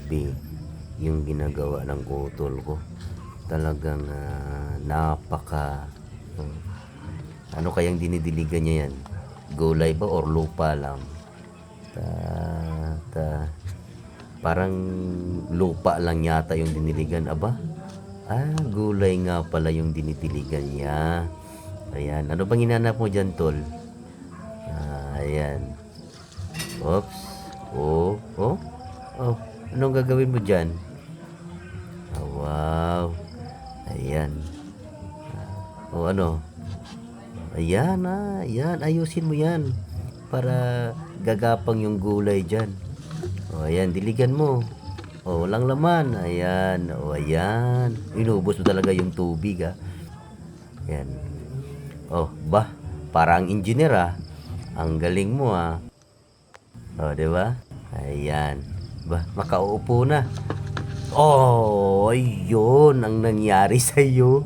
grabe yung ginagawa ng utol ko. Talagang napaka ano kayang dinidiligan niya yan? Gulay ba or lupa lang? Parang lupa lang yata yung diniligan. Aba? Gulay nga pala yung dinidiligan niya. Ayan. Ano bang hinanap mo dyan, tol? Ayan. Oops. Oh. Anong gagawin mo dyan? Wow. Ayan. Ano? Ayan. Ayan. Ayusin mo yan. Para gagapang yung gulay dyan. Ayan. Diligan mo. Walang laman. Ayan. Ayan. Inubos mo talaga yung tubig, Ayan. Bah. Parang engineer, Ang galing mo, di ba? Ayan. Bah, makauupo na. Ayun ang nangyari sa iyo.